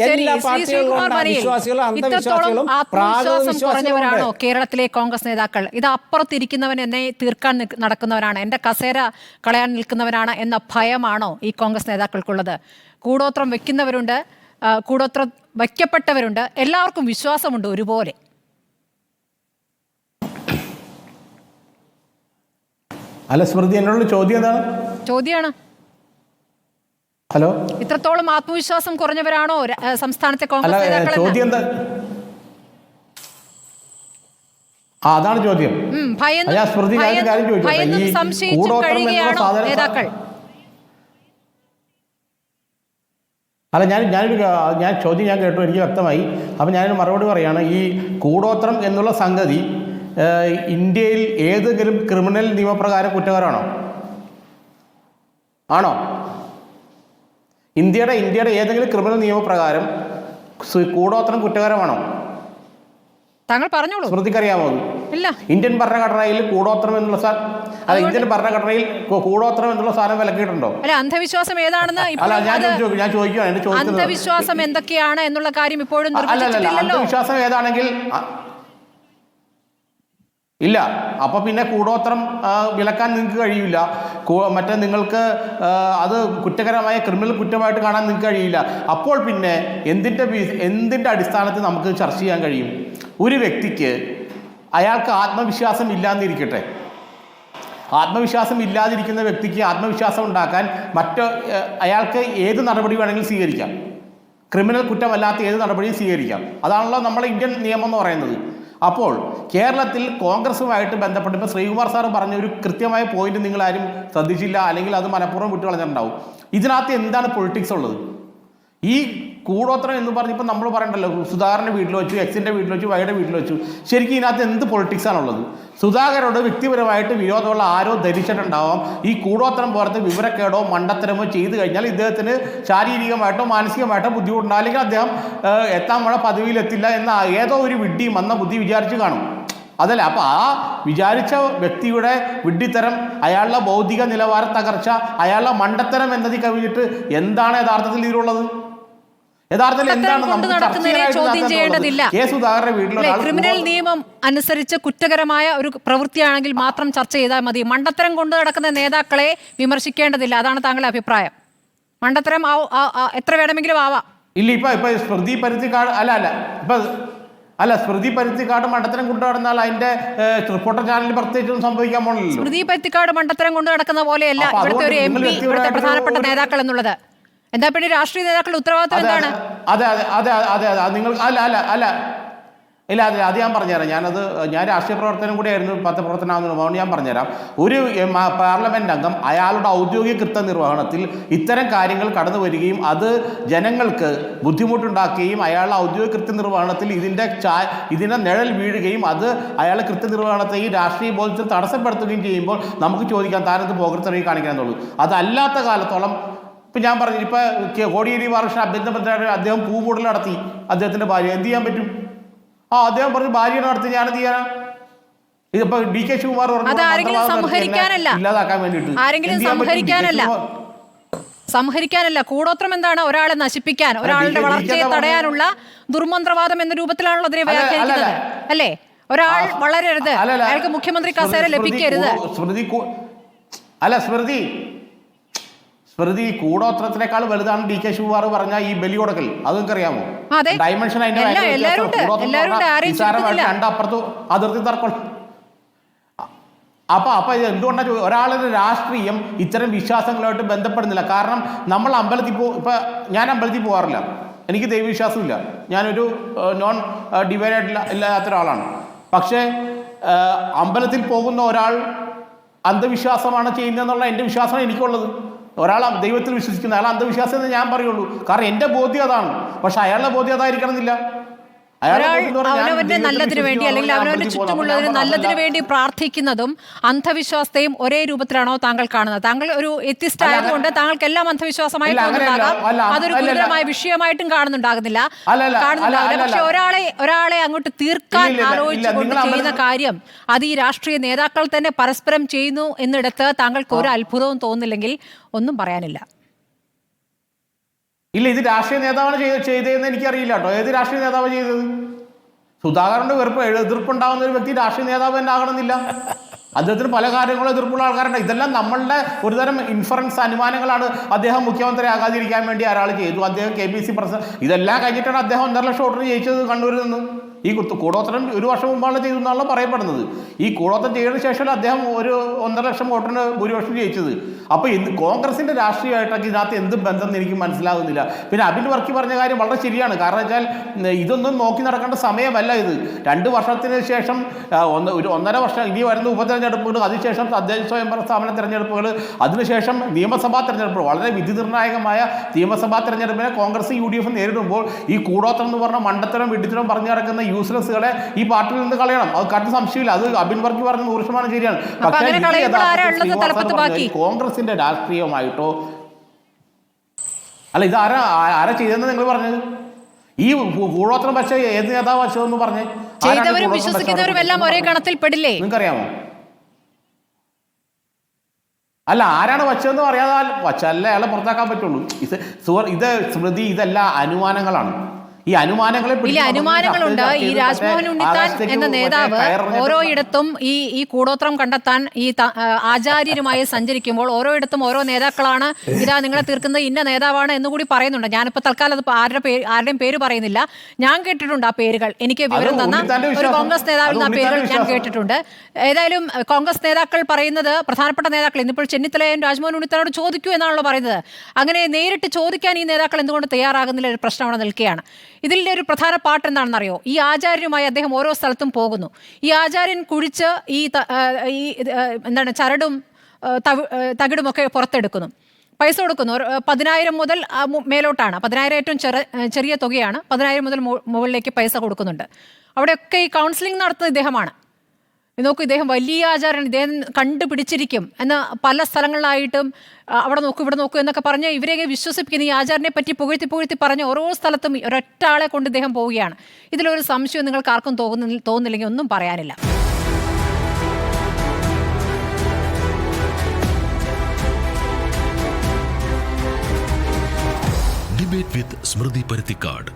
എല്ലാ പാർട്ടികളിലും വിശ്വാസികളും അന്ധവിശ്വാസികളും കുറഞ്ഞവരാണോ കേരളത്തിലെ കോൺഗ്രസ് നേതാക്കൾ? ഇത് അപ്പുറത്തിരിക്കുന്നവൻ എന്നെ തീർക്കാൻ നടക്കുന്നവരാണ്, എന്റെ കസേര കളയാൻ നിൽക്കുന്നവരാണ് എന്ന ഭയമാണോ ഈ കോൺഗ്രസ് നേതാക്കൾക്കുള്ളത്? കൂടോത്രം വെക്കുന്നവരുണ്ട്, കൂടോത്രം വയ്ക്കപ്പെട്ടവരുണ്ട്, എല്ലാവർക്കും വിശ്വാസമുണ്ട് ഒരുപോലെ. അല്ല സ്മൃതി, എന്നോട് ചോദ്യം എന്താണ്? ചോദ്യമാണ്. ഹലോ, ഇത്രത്തോളം ആത്മവിശ്വാസം കുറഞ്ഞവരാണോ സംസ്ഥാനത്തെ കോൺഗ്രസ് നേതാക്കൾ? ചോദ്യം എന്താ? അതാണ് ചോദ്യം. നേതാക്കൾ അല്ല, ഞാൻ ചോദ്യം കേട്ടു, എനിക്ക് വ്യക്തമായി. അപ്പം ഞാനൊരു മറുപടി പറയാണ്. ഈ കൂടോത്രം എന്നുള്ള സംഗതി ഇന്ത്യയിൽ ഏതെങ്കിലും ക്രിമിനൽ നിയമപ്രകാരം കുറ്റകരമാണോ? ആണോ? ഇന്ത്യയുടെ ഏതെങ്കിലും ക്രിമിനൽ നിയമപ്രകാരം കൂടോത്രം കുറ്റകരമാണോ? താങ്കൾ പറഞ്ഞോളൂ. സ്മൃതിക്കറിയാമോ? ഇല്ല. ഇന്ത്യൻ ഭരണഘടനയിൽ കൂടോത്രം എന്നുള്ള ഇന്ത്യൻ ഭരണഘടനയിൽ കൂടോത്രം എന്നുള്ള സാധനം വിലക്കിയിട്ടുണ്ടോ? അല്ല, അന്ധവിശ്വാസം ഏതാണെന്ന് ഞാൻ ചോദിക്കുകയാണ്. അന്ധവിശ്വാസം എന്തൊക്കെയാണ് എന്നുള്ള കാര്യം ഇപ്പോഴും അന്ധവിശ്വാസം ഏതാണെങ്കിൽ ഇല്ല. അപ്പൊ പിന്നെ കൂടോത്രം വിലക്കാൻ നിങ്ങൾക്ക് കഴിയില്ല. മറ്റേ നിങ്ങൾക്ക് അത് കുറ്റകരമായ ക്രിമിനൽ കുറ്റമായിട്ട് കാണാൻ നിങ്ങൾക്ക് കഴിയില്ല. അപ്പോൾ പിന്നെ എന്തിൻ്റെ അടിസ്ഥാനത്തിൽ നമുക്ക് ചർച്ച ചെയ്യാൻ കഴിയും? ഒരു വ്യക്തിക്ക് അയാൾക്ക് ആത്മവിശ്വാസം ഇല്ലാന്നിരിക്കട്ടെ, ആത്മവിശ്വാസം ഇല്ലാതിരിക്കുന്ന വ്യക്തിക്ക് ആത്മവിശ്വാസം ഉണ്ടാക്കാൻ അയാൾക്ക് ഏത് നടപടി വേണമെങ്കിലും സ്വീകരിക്കാം. ക്രിമിനൽ കുറ്റമല്ലാത്ത ഏത് നടപടിയും സ്വീകരിക്കാം. അതാണല്ലോ നമ്മളെ ഇന്ത്യൻ നിയമം എന്ന് പറയുന്നത്. അപ്പോൾ കേരളത്തിൽ കോൺഗ്രസുമായിട്ട് ബന്ധപ്പെട്ട് ഇപ്പോൾ ശ്രീകുമാർ സാറ് പറഞ്ഞ ഒരു കൃത്യമായ പോയിന്റ് നിങ്ങളാരും ശ്രദ്ധിച്ചില്ല, അല്ലെങ്കിൽ അത് മനഃപൂർവ്വം വിട്ടു കളഞ്ഞിട്ടുണ്ടാവും. ഇതിനകത്ത് എന്താണ് പൊളിറ്റിക്സ് ഉള്ളത്? ഈ കൂടോത്രം എന്ന് പറഞ്ഞപ്പോൾ നമ്മൾ പറയണ്ടല്ലോ, സുധാകരൻ്റെ വീട്ടിൽ വെച്ചു, എക്സിൻ്റെ വീട്ടിൽ വെച്ചു, വൈയുടെ വീട്ടിൽ വെച്ചു. ശരിക്കും ഇതിനകത്ത് എന്ത് പൊളിറ്റിക്സാണുള്ളത്? സുധാകരോട് വ്യക്തിപരമായിട്ട് വിരോധമുള്ള ആരോ ധരിച്ചിട്ടുണ്ടാവാം ഈ കൂടോത്രം പോലത്തെ വിവരക്കേടോ മണ്ടത്തരമോ ചെയ്തു കഴിഞ്ഞാൽ ഇദ്ദേഹത്തിന് ശാരീരികമായിട്ടോ മാനസികമായിട്ടോ ബുദ്ധിമുട്ടുണ്ടാകും, അല്ലെങ്കിൽ അദ്ദേഹം എത്താൻ വേണ്ട പദവിയിലെത്തില്ല എന്ന ഏതോ ഒരു വിഡ്ഢി മന്ന ബുദ്ധി വിചാരിച്ച് കാണും. അതല്ല, അപ്പോൾ ആ വിചാരിച്ച വ്യക്തിയുടെ വിഡ്ഢിത്തരം, അയാളുടെ ബൗദ്ധിക നിലവാര തകർച്ച, അയാളുടെ മണ്ടത്തരം എന്നതിൽ കവിഞ്ഞിട്ട് എന്താണ് യഥാർത്ഥത്തിൽ ഇതിലുള്ളത്? യഥാർത്ഥത്തിൽ എന്താണ് ക്രിമിനൽ നിയമം അനുസരിച്ച് കുറ്റകരമായ ഒരു പ്രവൃത്തിയാണെങ്കിൽ മാത്രം ചർച്ച ചെയ്താൽ മതി. മണ്ടത്തരം കൊണ്ട് നടക്കുന്ന നേതാക്കളെ വിമർശിക്കേണ്ടതില്ല. അതാണ് താങ്കളുടെ അഭിപ്രായം? മണ്ടത്തരം എത്ര വേണമെങ്കിലും ആവാം. ഇല്ല, ഇപ്പൊ സ്മൃതി പരുത്തിക്കാട് സ്മൃതി പരുത്തിക്കാട് മണ്ടത്തരം കൊണ്ടു നടന്നാൽ അതിന്റെ റിപ്പോർട്ടർ ചാനലിൽ പ്രത്യേകിച്ചൊന്നും സംഭവിക്കാൻ പോകണല്ലോ. സ്മൃതി പരുത്തിക്കാട് മണ്ടത്തരം കൊണ്ടു നടക്കുന്ന പോലെയല്ല ഇവിടുത്തെ ഒരു MP, ഇവിടുത്തെ പ്രധാനപ്പെട്ട നേതാക്കൾ എന്നുള്ളത്. എന്താ പിന്നെ രാഷ്ട്രീയ നേതാക്കളുടെ ഉത്തരവാദിത്വം എന്താണ്? നിങ്ങൾ ഇല്ല, അത് ഞാൻ പറഞ്ഞുതരാം. ഞാൻ രാഷ്ട്രീയ പ്രവർത്തനം കൂടി ആയിരുന്നു, പത്രപ്രവർത്തനമാകുന്നത് ഞാൻ പറഞ്ഞുതരാം. ഒരു പാർലമെന്റ് അംഗം അയാളുടെ ഔദ്യോഗിക കൃത്യനിർവഹണത്തിൽ ഇത്തരം കാര്യങ്ങൾ കടന്നു വരികയും അത് ജനങ്ങൾക്ക് ബുദ്ധിമുട്ടുണ്ടാക്കുകയും അയാളുടെ ഔദ്യോഗിക കൃത്യനിർവഹണത്തിൽ ഇതിൻ്റെ നിഴൽ വീഴുകയും അത് അയാളുടെ കൃത്യനിർവഹണത്തെയും രാഷ്ട്രീയ ബോധത്തിൽ തടസ്സപ്പെടുത്തുകയും ചെയ്യുമ്പോൾ നമുക്ക് ചോദിക്കാം, താനത് പോകൃത്തരയിൽ കാണിക്കാന്നുള്ളൂ. അതല്ലാത്ത കാലത്തോളം ഇപ്പം ഞാൻ പറഞ്ഞു, ഇപ്പം കോടിയേരി ബാലകൃഷ്ണൻ ആഭ്യന്തരമന്ത്രി അദ്ദേഹം പൂമൂടൽ നടത്തി അദ്ദേഹത്തിൻ്റെ ഭാര്യ, എന്ത് ചെയ്യാൻ പറ്റും? അദ്ദേഹം പറഞ്ഞു ഭാര്യ നടത്തി, ഞാൻ എന്ത് ചെയ്യാനാ? ഇതിപ്പോ DK ശിവകുമാർ ഇല്ലാതാക്കാൻ വേണ്ടിയിട്ട് സംഹരിക്കാനല്ല, കൂടോത്രം എന്താണ്? ഒരാളെ നശിപ്പിക്കാൻ, ഒരാളുടെ വളർച്ചയെ തടയാനുള്ള ദുർമന്ത്രവാദം എന്ന രൂപത്തിലാണല്ലോ അതിനെ വ്യാഖ്യാനിക്കുന്നത്, അല്ലേ? ഒരാൾ വളരരുത്, അയാൾക്ക് മുഖ്യമന്ത്രി കസേര ലഭിക്കരുത്. സ്മൃതി കൂടോത്രത്തിനേക്കാൾ വലുതാണ് DK ശിവകുമാർ പറഞ്ഞ ഈ ബലി കൊടുക്കൽ. അത് നിങ്ങൾക്ക് അറിയാമോ? ഡയമെൻഷൻ രണ്ടപ്പുറത്ത് അതിർത്തി തർക്കം. അപ്പൊ ഇത് എന്തുകൊണ്ടാണ് ഒരാളുടെ രാഷ്ട്രീയം ഇത്തരം വിശ്വാസങ്ങളായിട്ട് ബന്ധപ്പെടുന്നില്ല? കാരണം നമ്മൾ ഞാൻ അമ്പലത്തിൽ പോകാറില്ല, എനിക്ക് ദൈവവിശ്വാസമില്ല, ഞാനൊരു നോൺ ഡിവൈനായിട്ട് ഇല്ലാത്ത ഒരാളാണ്. പക്ഷേ അമ്പലത്തിൽ പോകുന്ന ഒരാൾ അന്ധവിശ്വാസമാണ് ചെയ്യുന്നതെന്നുള്ള എൻ്റെ വിശ്വാസമാണ് എനിക്കുള്ളത്. ഒരാൾ ദൈവത്തിൽ വിശ്വസിക്കുന്ന അയാൾ അന്ധവിശ്വാസം എന്ന് ഞാൻ പറയുള്ളൂ, കാരണം എൻ്റെ ബോധ്യം അതാണ്. പക്ഷെ അയാളുടെ ബോധ്യം അതായിരിക്കണം എന്നില്ല. അവനവന്റെ നല്ലതിനു വേണ്ടി അല്ലെങ്കിൽ അവനവന്റെ ചുറ്റുമുള്ളവരുടെ നല്ലതിനു വേണ്ടി പ്രാർത്ഥിക്കുന്നതും അന്ധവിശ്വാസത്തെയും ഒരേ രൂപത്തിലാണോ താങ്കൾ കാണുന്നത്? താങ്കൾ ഒരു എത്തിസ്റ്റ് ആയതുകൊണ്ട് താങ്കൾക്ക് എല്ലാം അന്ധവിശ്വാസമായി തോന്നുന്നുണ്ടാകാം, അതൊരു ഗുരുതരമായ വിഷയമായിട്ടും കാണുന്നുണ്ടാകുന്നില്ല. പക്ഷെ ഒരാളെ അങ്ങോട്ട് തീർക്കാൻ ആലോചിച്ചുകൊണ്ട് ചെയ്യുന്ന കാര്യം അത് ഈ രാഷ്ട്രീയ നേതാക്കൾ തന്നെ പരസ്പരം ചെയ്യുന്നു എന്നിടത്ത് താങ്കൾക്ക് ഒരു അത്ഭുതവും തോന്നുന്നില്ലെങ്കിൽ ഒന്നും പറയാനില്ല. ഇല്ല, ഇത് രാഷ്ട്രീയ നേതാവാണ് ചെയ്തതെന്ന് എനിക്കറിയില്ല കേട്ടോ. ഏത് രാഷ്ട്രീയ നേതാവാണ് ചെയ്തത്? സുധാകരന്റെ എതിർപ്പുണ്ടാകുന്ന ഒരു വ്യക്തി രാഷ്ട്രീയ നേതാവ് തന്നെ ആകണമെന്നില്ല. അദ്ദേഹത്തിന് പല കാര്യങ്ങളും എതിർപ്പുള്ള ആൾക്കാരുണ്ട്. ഇതെല്ലാം നമ്മളുടെ ഒരുതരം ഇൻഫറൻസ്, അനുമാനങ്ങളാണ്. അദ്ദേഹം മുഖ്യമന്ത്രി ആകാതിരിക്കാൻ വേണ്ടി ഒരാൾ ചെയ്തു, അദ്ദേഹം KPC പ്രസിഡന്റ്, ഇതെല്ലാം കഴിഞ്ഞിട്ടാണ് അദ്ദേഹം 1.5 ലക്ഷം വോട്ടിന് ജയിച്ചത് കണ്ണൂരിൽ നിന്ന്. ഈ കൂടോത്രം 1 വർഷം മുമ്പാണ് ചെയ്തു എന്നാണല്ലോ പറയപ്പെടുന്നത്. ഈ കൂടോത്രം ചെയ്തതിനു ശേഷം അദ്ദേഹം ഒരു 1.5 ലക്ഷം വോട്ടിന് ഭൂരിപക്ഷം ജയിച്ചത്. അപ്പോൾ കോൺഗ്രസിന്റെ രാഷ്ട്രീയമായിട്ടൊക്കെ ഇതിനകത്ത് എന്ത് ബന്ധം എന്ന് എനിക്ക് മനസ്സിലാകുന്നില്ല. പിന്നെ അബിൻ വർക്കി പറഞ്ഞ കാര്യം വളരെ ശരിയാണ്. കാരണം വെച്ചാൽ ഇതൊന്നും നോക്കി നടക്കേണ്ട സമയമല്ല ഇത്. 2 വർഷത്തിന് ശേഷം ഒരു 1.5 വർഷം ഇനി വരുന്ന ഉപതെരഞ്ഞെടുപ്പുകൾ, അതിനുശേഷം തദ്ദേശ സ്വയംഭരണ സ്ഥാപന തെരഞ്ഞെടുപ്പുകൾ, അതിനുശേഷം നിയമസഭാ തെരഞ്ഞെടുപ്പ്, വളരെ വിധി നിർണായകമായ നിയമസഭാ തെരഞ്ഞെടുപ്പിനെ കോൺഗ്രസ് UDF നേരിടുമ്പോൾ ഈ കൂടോത്രം എന്ന് പറഞ്ഞ മണ്ടത്തരം വിഡിത്തരം പറഞ്ഞു നടക്കുന്ന യൂസ്ലെസ്സുകളെ ഈ പാർട്ടിയിൽ നിന്ന് കളയണം. അത് കറക്റ്റ് സംശയമില്ല. അത് അബിൻ വർക്കി പറഞ്ഞ 100% ശരിയാണ്. പക്ഷേ കോൺഗ്രസിന്റെ രാഷ്ട്രീയമായിട്ടോ അല്ല, ഇത് ആരാ ചെയ്തെന്ന് നിങ്ങൾ പറഞ്ഞത്? ഈ കൂടോത്രം പക്ഷേ ഏത് നേതാവ് വച്ചതെന്ന് പറഞ്ഞ് ചെയ്തവരും വിശ്വസിക്കുന്നവരും എല്ലാം ഒരേ കണത്തിൽ പെടില്ലേ? നിങ്ങൾക്കറിയാമോ? അല്ല, ആരാണ് വച്ചതെന്ന് പറയാതെ വച്ചല്ല അയാളെ പുറത്താക്കാൻ പറ്റുള്ളൂ. ഇത് സ്മൃതി, ഇതെല്ലാം അനുമാനങ്ങളാണ്. ഈ അനുമാനങ്ങളുണ്ട്. ഈ രാജ്മോഹൻ ഉണ്ണിത്താൻ എന്ന നേതാവ് ഓരോയിടത്തും ഈ കൂടോത്രം കണ്ടെത്താൻ ഈ ആചാര്യരുമായി സഞ്ചരിക്കുമ്പോൾ ഓരോയിടത്തും ഓരോ നേതാക്കളാണ് ഇതാ നിങ്ങളെ തീർക്കുന്നത്, ഇന്ന നേതാവാണ് എന്നുകൂടി പറയുന്നുണ്ട്. ഞാനിപ്പോൾ തൽക്കാലം അത് ആരുടെയും പേര് പറയുന്നില്ല. ഞാൻ കേട്ടിട്ടുണ്ട് ആ പേരുകൾ. എനിക്ക് വിവരം തന്ന ഒരു കോൺഗ്രസ് നേതാവിൽ ആ പേരുകൾ ഞാൻ കേട്ടിട്ടുണ്ട്. ഏതായാലും കോൺഗ്രസ് നേതാക്കൾ പറയുന്നത്, പ്രധാനപ്പെട്ട നേതാക്കൾ ഇന്നിപ്പോൾ ചെന്നിത്തലയും രാജ്മോഹൻ ഉണ്ണിത്താനോട് ചോദിക്കൂ എന്നാണല്ലോ പറയുന്നത്. അങ്ങനെ നേരിട്ട് ചോദിക്കാൻ ഈ നേതാക്കൾ എന്തുകൊണ്ട് തയ്യാറാകുന്നില്ല ഒരു പ്രശ്നം അവിടെ നിൽക്കുകയാണ്. ഇതിൻ്റെ ഒരു പ്രധാന പാട്ട് എന്താണെന്നറിയോ? ഈ ആചാര്യരുമായി അദ്ദേഹം ഓരോ സ്ഥലത്തും പോകുന്നു. ഈ ആചാര്യൻ കുഴിച്ച് ഈ ചരടും തകിടുമൊക്കെ പുറത്തെടുക്കുന്നു, പൈസ കൊടുക്കുന്നു. 10,000 മുതൽ മേലോട്ടാണ്. 10,000 ഏറ്റവും ചെറിയ തുകയാണ്. 10,000 മുതൽ മുകളിലേക്ക് പൈസ കൊടുക്കുന്നുണ്ട്. അവിടെയൊക്കെ ഈ കൗൺസിലിംഗ് നടത്തുന്ന ഇദ്ദേഹമാണ്. നോക്കൂ, ഇദ്ദേഹം വലിയ ആചാരൻ, ഇദ്ദേഹം കണ്ടുപിടിച്ചിരിക്കും എന്ന് പല സ്ഥലങ്ങളിലായിട്ടും അവിടെ നോക്കൂ ഇവിടെ നോക്കൂ എന്നൊക്കെ പറഞ്ഞ് ഇവരെയൊക്കെ വിശ്വസിപ്പിക്കുന്ന ഈ ആചാരനെ പറ്റി പുകഴ്ത്തി പറഞ്ഞ് ഓരോ സ്ഥലത്തും ഒരൊറ്റ ആളെ കൊണ്ട് ഇദ്ദേഹം പോവുകയാണ്. ഇതിലൊരു സംശയം നിങ്ങൾക്ക് ആർക്കും തോന്നുന്നില്ലെങ്കിൽ ഒന്നും പറയാനില്ല. ഡിബേറ്റ് വിത്ത് സ്മൃതി പരുത്തിക്കാട്.